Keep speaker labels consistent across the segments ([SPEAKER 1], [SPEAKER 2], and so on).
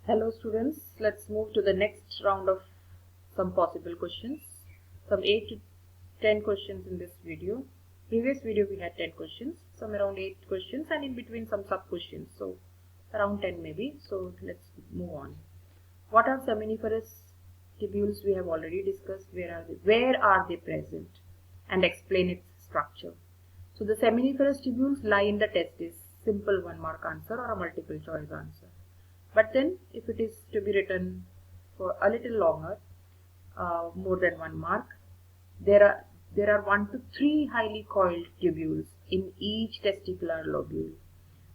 [SPEAKER 1] Hello students, let's move to the next round of some possible questions. Some 8 to 10 questions in this video. Previous video we had 10 questions, some around 8 questions and in between some sub questions. So around 10 maybe. So let's move on. What are seminiferous tubules? We have already discussed. Where are they present? And explain its structure. So the seminiferous tubules lie in the testis. Simple 1 mark answer or a multiple choice answer. But then if it is to be written for a little longer, more than 1 mark, there are 1 to 3 highly coiled tubules in each testicular lobule.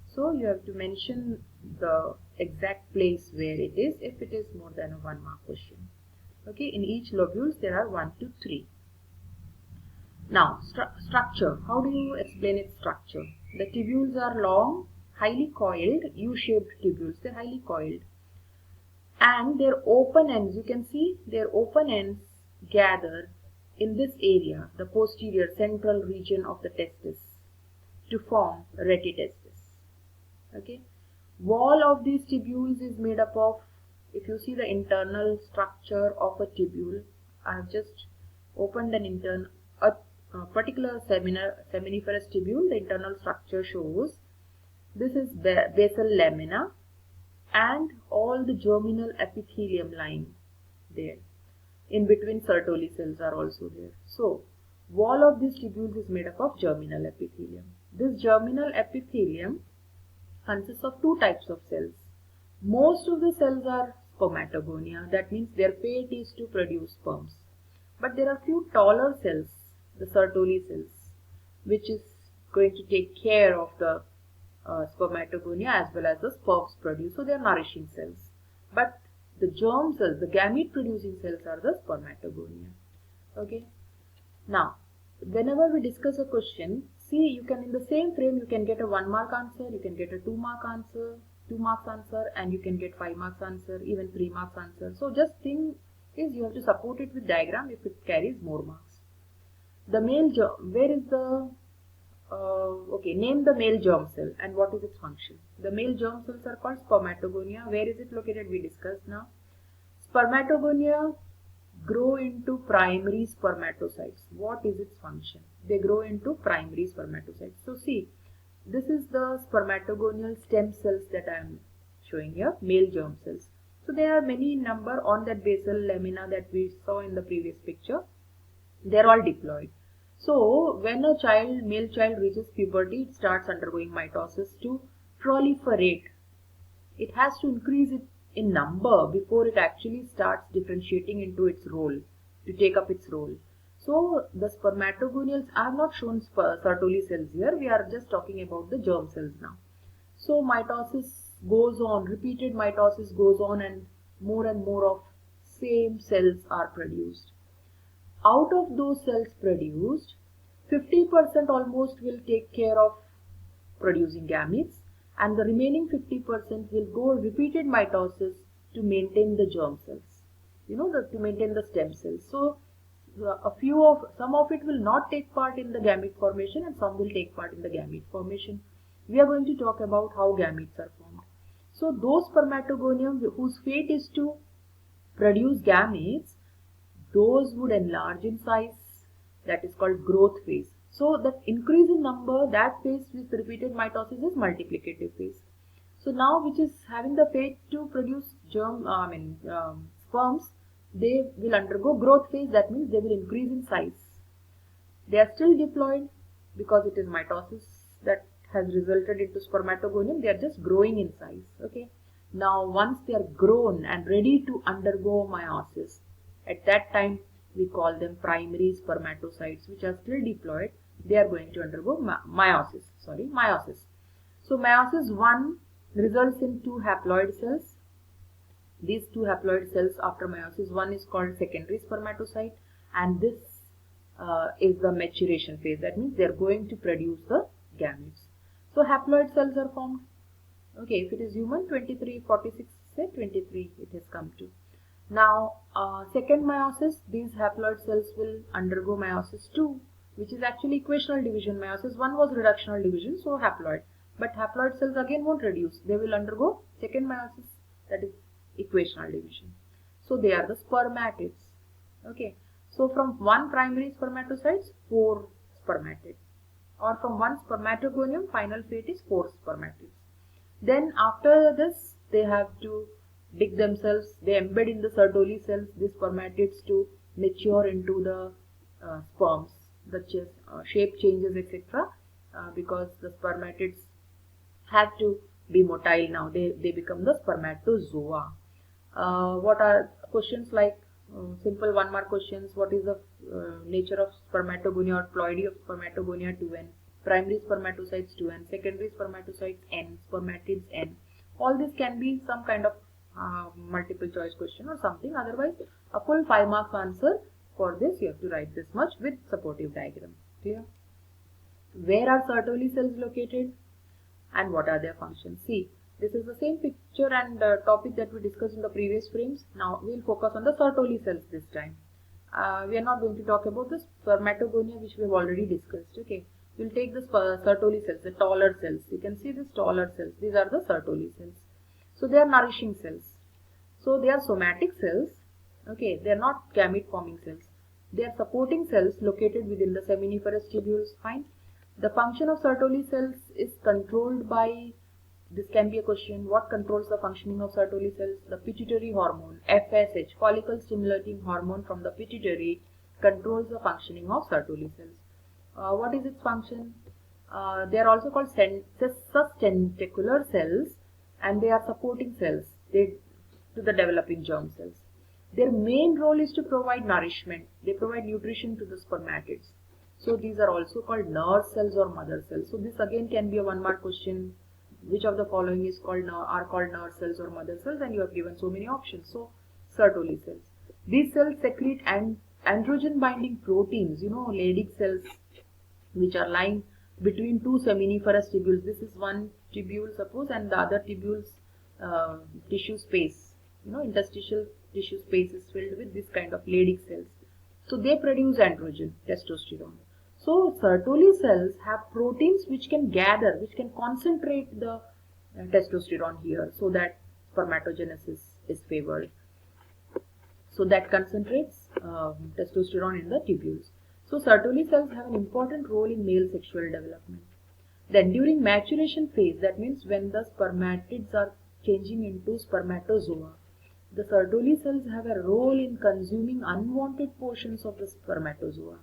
[SPEAKER 1] So you have to mention the exact place where it is if it is more than a 1 mark question. Okay, in each lobules there are 1 to 3. Now structure. How do you explain its structure? The tubules are long, highly coiled, U-shaped tubules. They're highly coiled. And their open ends, you can see their open ends gather in this area, the posterior central region of the testis, to form retitestis. Okay, wall of these tubules is made up of, if you see the internal structure of a tubule, I have just opened a particular seminiferous tubule. The internal structure shows this is basal lamina and all the germinal epithelium lying there. In between, Sertoli cells are also there. So, wall of these tubules is made up of germinal epithelium. This germinal epithelium consists of 2 types of cells. Most of the cells are spermatogonia. That means their fate is to produce sperms. But there are few taller cells, the Sertoli cells, which is going to take care of the spermatogonia as well as the sperms produced. So they are nourishing cells. But the germ cells, the gamete producing cells are the spermatogonia. Okay. Now, whenever we discuss a question, see, you can, in the same frame, you can get a 1 mark answer, you can get a 2 mark answer, 2 marks answer, and you can get 5 marks answer, even 3 marks answer. So just thing is you have to support it with diagram if it carries more marks. The male germ, where is the okay, name the male germ cell and what is its function. The male germ cells are called spermatogonia. Where is it located? We discussed now. Spermatogonia grow into primary spermatocytes. What is its function? They grow into primary spermatocytes. So see, this is the spermatogonial stem cells that I am showing here, male germ cells. So there are many in number on that basal lamina that we saw in the previous picture. They are all diploid. So when a male child reaches puberty, it starts undergoing mitosis to proliferate. It has to increase it in number before it actually starts differentiating into its role, to take up its role. So the spermatogonials, I have not shown Sertoli cells here, we are just talking about the germ cells now. So mitosis goes on, repeated mitosis goes on, and more of same cells are produced. Out of those cells produced, 50% almost will take care of producing gametes, and the remaining 50% will go repeated mitosis to maintain the germ cells, to maintain the stem cells. So some of it will not take part in the gamete formation and some will take part in the gamete formation. We are going to talk about how gametes are formed. So those spermatogonium whose fate is to produce gametes, those would enlarge in size. That is called growth phase. So that increase in number, that phase with repeated mitosis is multiplicative phase. So now which is having the fate to produce sperms, they will undergo growth phase. That means they will increase in size. They are still diploid because it is mitosis that has resulted into spermatogonium. They are just growing in size. Okay. Now once they are grown and ready to undergo meiosis, at that time we call them primary spermatocytes, which are still diploid. They are going to undergo meiosis. So meiosis 1 results in 2 haploid cells. These 2 haploid cells after meiosis 1 is called secondary spermatocyte, and this is the maturation phase. That means they are going to produce the gametes. So haploid cells are formed. Okay, if it is human, 23, 46, say 23 it has come to. Now, second meiosis, these haploid cells will undergo meiosis 2, which is actually equational division. Meiosis 1 was reductional division, so haploid. But haploid cells again won't reduce. They will undergo second meiosis, that is equational division. So they are the spermatids. Okay, so from one primary spermatocytes, 4 spermatids, or from one spermatogonium, final fate is 4 spermatids. Then after this, they have to dig themselves, they embed in the Sertoli cells these spermatids to mature into the sperms. The shape changes, etc. Because the spermatids have to be motile now, they become the spermatozoa. What are questions like simple 1 mark questions? What is the nature of spermatogonia or ploidy of spermatogonia? 2n. Primary spermatocytes 2n, secondary spermatocytes n, spermatids n. All this can be some kind of multiple choice question or something. Otherwise, a full 5 marks answer for this you have to write this much with supportive diagram. Clear? Where are Sertoli cells located and what are their functions? See, this is the same picture and topic that we discussed in the previous frames. Now we'll focus on the Sertoli cells this time. We are not going to talk about the spermatogonia, which we have already discussed. Okay, we'll take the Sertoli cells, the taller cells. You can see these taller cells. These are the Sertoli cells. So they are nourishing cells. So they are somatic cells. Okay, they are not gamete forming cells. They are supporting cells located within the seminiferous tubules. Fine. The function of Sertoli cells is controlled by, this can be a question, what controls the functioning of Sertoli cells? The pituitary hormone, FSH, follicle stimulating hormone from the pituitary, controls the functioning of Sertoli cells. What is its function? They are also called sustentacular cells, and they are supporting cells to the developing germ cells. Their main role is to provide nourishment. They provide nutrition to the spermatids. So these are also called nurse cells or mother cells. So this again can be a 1 mark question. Which of the following is called nurse cells or mother cells? And you have given so many options. So Sertoli cells. These cells secrete androgen binding proteins, Leydig cells, which are lying between 2 seminiferous tubules. This is one tubule, suppose, and the other tubule's tissue space, interstitial tissue space is filled with this kind of Leydig cells. So they produce androgen, testosterone. So Sertoli cells have proteins which can gather, which can concentrate the testosterone here, so that spermatogenesis is favored. So that concentrates testosterone in the tubules. So Sertoli cells have an important role in male sexual development. Then during maturation phase, that means when the spermatids are changing into spermatozoa, the Sertoli cells have a role in consuming unwanted portions of the spermatozoa.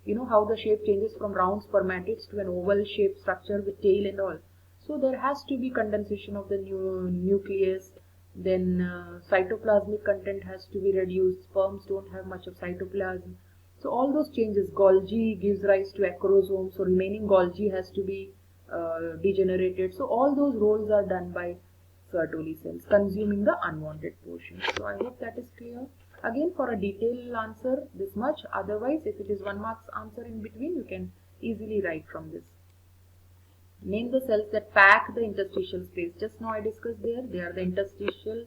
[SPEAKER 1] You know how the shape changes from round spermatids to an oval shaped structure with tail and all. So there has to be condensation of the nucleus. Then cytoplasmic content has to be reduced. Sperms don't have much of cytoplasm. So all those changes, Golgi gives rise to acrosome. So remaining Golgi has to be degenerated. So all those roles are done by Sertoli cells, consuming the unwanted portion. So I hope that is clear. Again, for a detailed answer, this much. Otherwise, if it is 1 mark's answer in between, you can easily write from this. Name the cells that pack the interstitial space. Just now I discussed there. They are the interstitial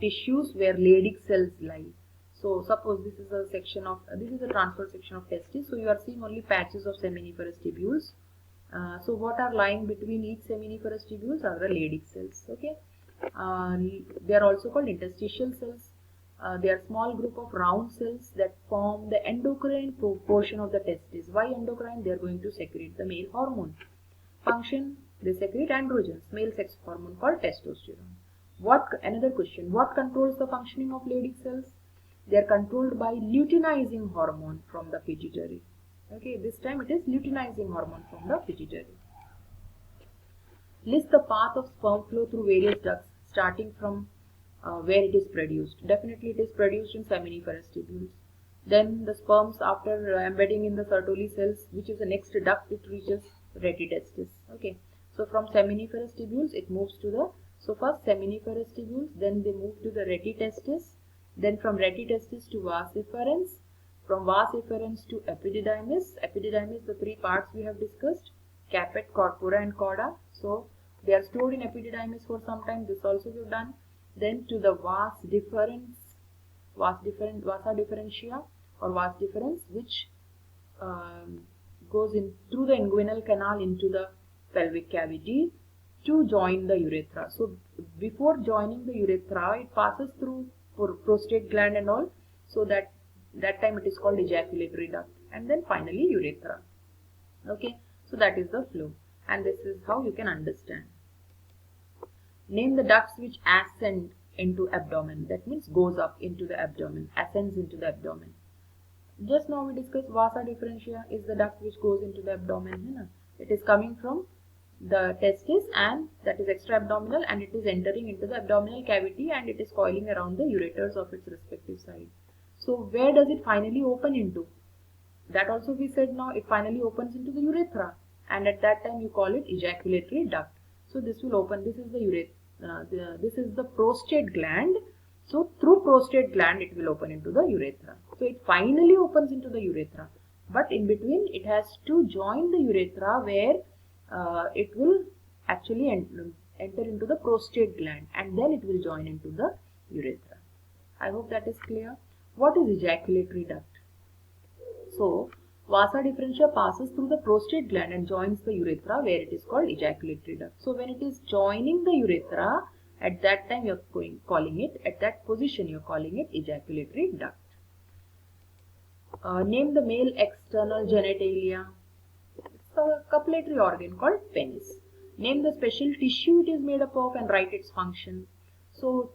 [SPEAKER 1] tissues where Leydig cells lie. So suppose this is a section of, this is a transverse section of testis. So you are seeing only patches of seminiferous tubules. So what are lying between each seminiferous tubules are the Leydig cells. Okay. They are also called interstitial cells. They are small group of round cells that form the endocrine portion of the testis. Why endocrine? They are going to secrete the male hormone. Function, they secrete androgens, male sex hormone called testosterone. Another question, what controls the functioning of Leydig cells? They are controlled by luteinizing hormone from the pituitary. Okay, this time it is luteinizing hormone from the pituitary. List the path of sperm flow through various ducts starting from where it is produced. Definitely it is produced in seminiferous tubules. Then the sperms, after embedding in the Sertoli cells, which is the next duct, it reaches retitestis. Okay, so from seminiferous tubules it moves to the, so first seminiferous tubules, then they move to the retitestis, then from retitestis to vas efferens, from vas efferens to epididymis. Epididymis, the 3 parts we have discussed, caput, corpora and cauda. So they are stored in epididymis for some time. This also we have done. Then to the vas deferens, vasa differentia or vas deferens, which goes in through the inguinal canal into the pelvic cavity to join the urethra. So before joining the urethra, it passes through prostate gland and all, so that time it is called ejaculatory duct, and then finally urethra. Okay, so that is the flow, and this is how you can understand. Name the ducts which ascend into abdomen. That means goes up into the abdomen, ascends into the abdomen. Just now we discussed vasa differentia is the duct which goes into the abdomen. It is coming from the testis, and that is extra abdominal, and it is entering into the abdominal cavity, and it is coiling around the ureters of its respective side. So where does it finally open into? That also we said now it finally opens into the urethra, and at that time you call it ejaculatory duct. So this will open, this is the urethra, this is the prostate gland. So through prostate gland it will open into the urethra. So it finally opens into the urethra, but in between it has to join the urethra, where it will actually enter into the prostate gland, and then it will join into the urethra. I hope that is clear. What is ejaculatory duct? So, vasa differentia passes through the prostate gland and joins the urethra, where it is called ejaculatory duct. So, when it is joining the urethra, at that time you are calling it, at that position you are calling it ejaculatory duct. Name the male external genitalia. It's a copulatory organ called penis. Name the special tissue it is made up of and write its function. So,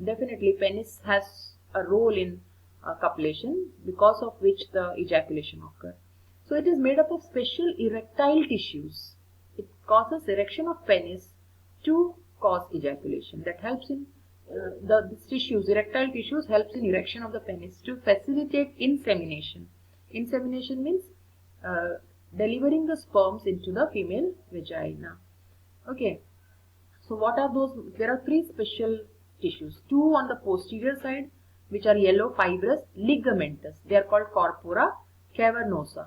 [SPEAKER 1] definitely penis has a role in copulation, because of which the ejaculation occurs. So it is made up of special erectile tissues. It causes erection of penis to cause ejaculation. That helps in these tissues, erectile tissues helps in erection of the penis to facilitate insemination. Insemination means delivering the sperms into the female vagina. Okay. So what are those? There are three special tissues. Two on the posterior side, which are yellow, fibrous, ligamentous. They are called corpora cavernosa.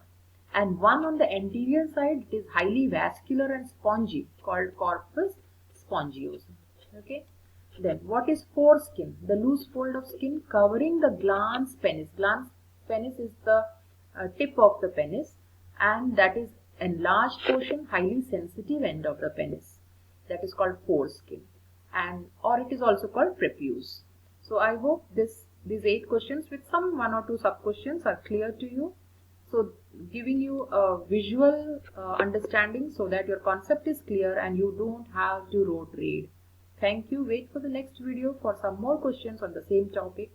[SPEAKER 1] And one on the anterior side, it is highly vascular and spongy, called corpus spongiosum. Okay. Then what is foreskin? The loose fold of skin covering the glans penis. Glans penis is the tip of the penis, and that is enlarged portion, highly sensitive end of the penis. That is called foreskin, and or it is also called prepuce. So I hope these 8 questions with some 1 or 2 sub questions are clear to you. So giving you a visual understanding so that your concept is clear and you don't have to rote read. Thank you. Wait for the next video for some more questions on the same topic.